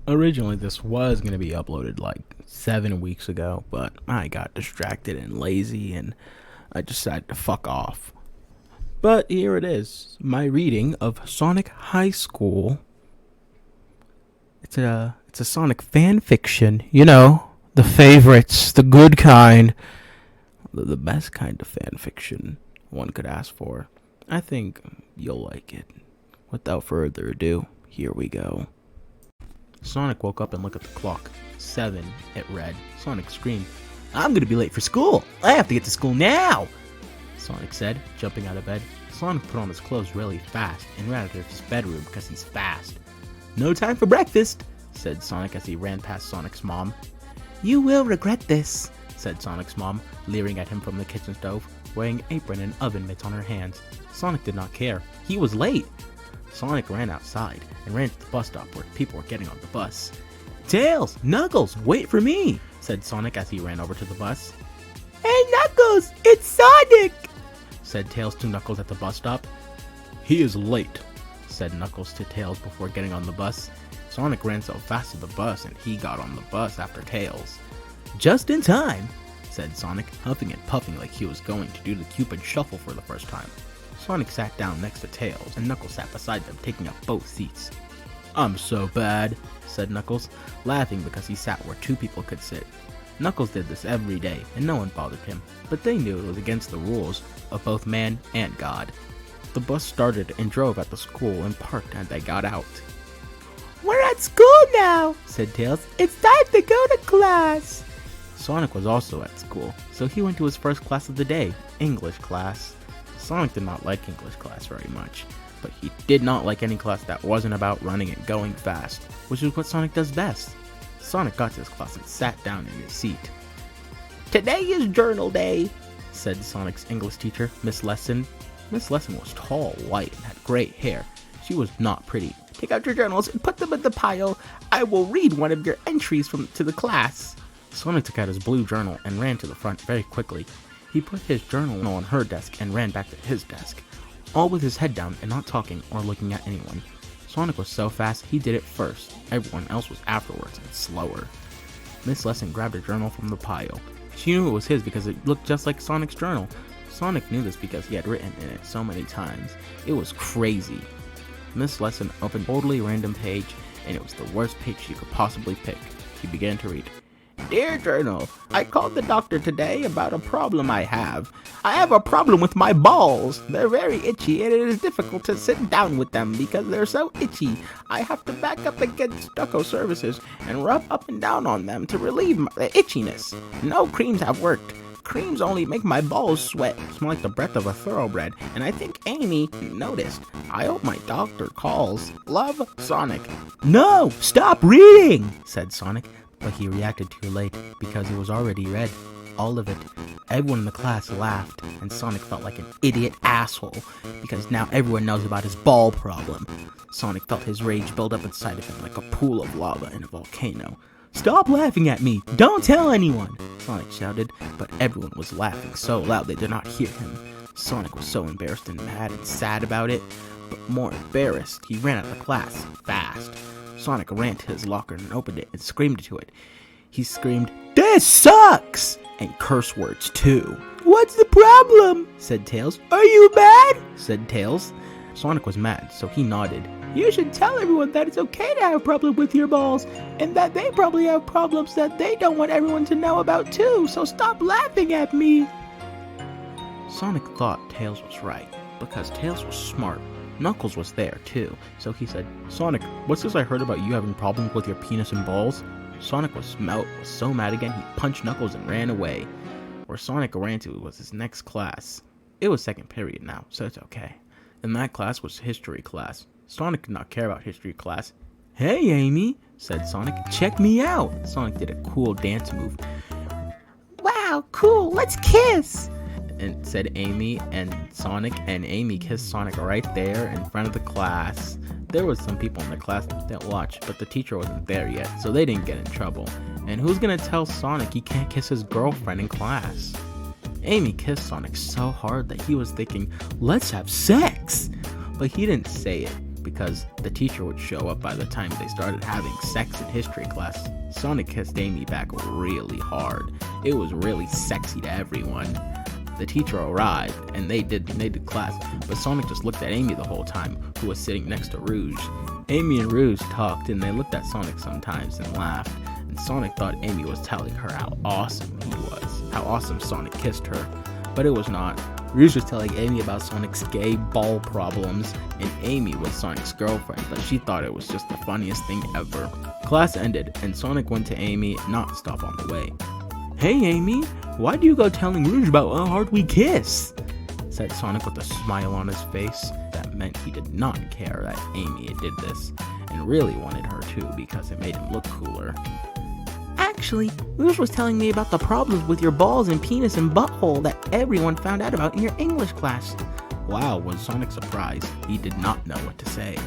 Originally, this was going to be uploaded like 7 weeks ago, but I got distracted and lazy and I decided to fuck off. But here it is, my reading of Sonic High School. It's a Sonic fan fiction, you know, the favorites, the good kind, the best kind of fan fiction one could ask for. I think you'll like it. Without further ado, here we go. Sonic woke up and looked at the clock. 7, it read. Sonic screamed, "I'm gonna be late for school! I have to get to school now!" Sonic said, jumping out of bed. Sonic put on his clothes really fast and ran out of his bedroom because he's fast. "No time for breakfast," said Sonic as he ran past Sonic's mom. "You will regret this," said Sonic's mom, leering at him from the kitchen stove, wearing an apron and oven mitts on her hands. Sonic did not care. He was late. Sonic ran outside and ran to the bus stop where people were getting on the bus. "Tails, Knuckles, wait for me," said Sonic as he ran over to the bus. "Hey Knuckles, it's Sonic," said Tails to Knuckles at the bus stop. "He is late," said Knuckles to Tails before getting on the bus. Sonic ran so fast to the bus and he got on the bus after Tails. "Just in time," said Sonic, huffing and puffing like he was going to do the Cupid shuffle for the first time. Sonic sat down next to Tails, and Knuckles sat beside them, taking up both seats. "I'm so bad," said Knuckles, laughing because he sat where two people could sit. Knuckles did this every day, and no one bothered him, but they knew it was against the rules of both man and God. The bus started and drove at the school and parked and they got out. "We're at school now," said Tails. "It's time to go to class." Sonic was also at school, so he went to his first class of the day, English class. Sonic did not like English class very much, but he did not like any class that wasn't about running and going fast, which is what Sonic does best. Sonic got to his class and sat down in his seat. "Today is journal day," said Sonic's English teacher, Miss Lesson. Miss Lesson was tall, white, and had great hair. She was not pretty. "Take out your journals and put them in the pile. I will read one of your entries to the class." Sonic took out his blue journal and ran to the front very quickly. He put his journal on her desk and ran back to his desk, all with his head down and not talking or looking at anyone. Sonic was so fast, he did it first. Everyone else was afterwards and slower. Miss Lesson grabbed a journal from the pile. She knew it was his because it looked just like Sonic's journal. Sonic knew this because he had written in it so many times. It was crazy. Miss Lesson opened a totally random page, and it was the worst page she could possibly pick. She began to read. "Dear Journal, I called the doctor today about a problem I have. I have a problem with my balls. They're very itchy and it is difficult to sit down with them because they're so itchy. I have to back up against stucco surfaces and rub up and down on them to relieve the itchiness. No creams have worked. Creams only make my balls sweat, smell like the breath of a thoroughbred, and I think Amy noticed. I hope my doctor calls. Love, Sonic." "No, stop reading," said Sonic. But he reacted too late, because it was already read. All of it. Everyone in the class laughed, and Sonic felt like an idiot asshole, because now everyone knows about his ball problem. Sonic felt his rage build up inside of him like a pool of lava in a volcano. "Stop laughing at me! Don't tell anyone!" Sonic shouted, but everyone was laughing so loud they did not hear him. Sonic was so embarrassed and mad and sad about it, but more embarrassed, he ran out of class, fast. Sonic ran to his locker and opened it and screamed into it. He screamed, "This sucks!" and curse words too. "What's the problem?" said Tails. "Are you mad?" said Tails. Sonic was mad, so he nodded. "You should tell everyone that it's okay to have a problem with your balls, and that they probably have problems that they don't want everyone to know about too, so stop laughing at me." Sonic thought Tails was right, because Tails was smart. Knuckles was there too, so he said, "Sonic, what's this I heard about you having problems with your penis and balls?" Sonic was so mad again he punched Knuckles and ran away. Where Sonic ran to was his next class. It was second period now, so it's okay. And that class was history class. Sonic did not care about history class. "Hey Amy," said Sonic, "check me out." Sonic did a cool dance move. "Wow, cool, let's kiss," and said Amy, and Sonic and Amy kissed Sonic right there in front of the class. There was some people in the class that watched, but the teacher wasn't there yet, so they didn't get in trouble. And who's gonna tell Sonic he can't kiss his girlfriend in class? Amy kissed Sonic so hard that he was thinking, "Let's have sex!" But he didn't say it, because the teacher would show up by the time they started having sex in history class. Sonic kissed Amy back really hard. It was really sexy to everyone. The teacher arrived, and they did class, but Sonic just looked at Amy the whole time, who was sitting next to Rouge. Amy and Rouge talked, and they looked at Sonic sometimes and laughed, and Sonic thought Amy was telling her how awesome he was, how awesome Sonic kissed her, but it was not. Rouge was telling Amy about Sonic's gay ball problems, and Amy was Sonic's girlfriend, but she thought it was just the funniest thing ever. Class ended, and Sonic went to Amy, not stop on the way. "Hey Amy, why do you go telling Rouge about how hard we kiss?" said Sonic with a smile on his face. That meant he did not care that Amy did this, and really wanted her to because it made him look cooler. "Actually, Rouge was telling me about the problems with your balls and penis and butthole that everyone found out about in your English class." Wow, was Sonic surprised. He did not know what to say.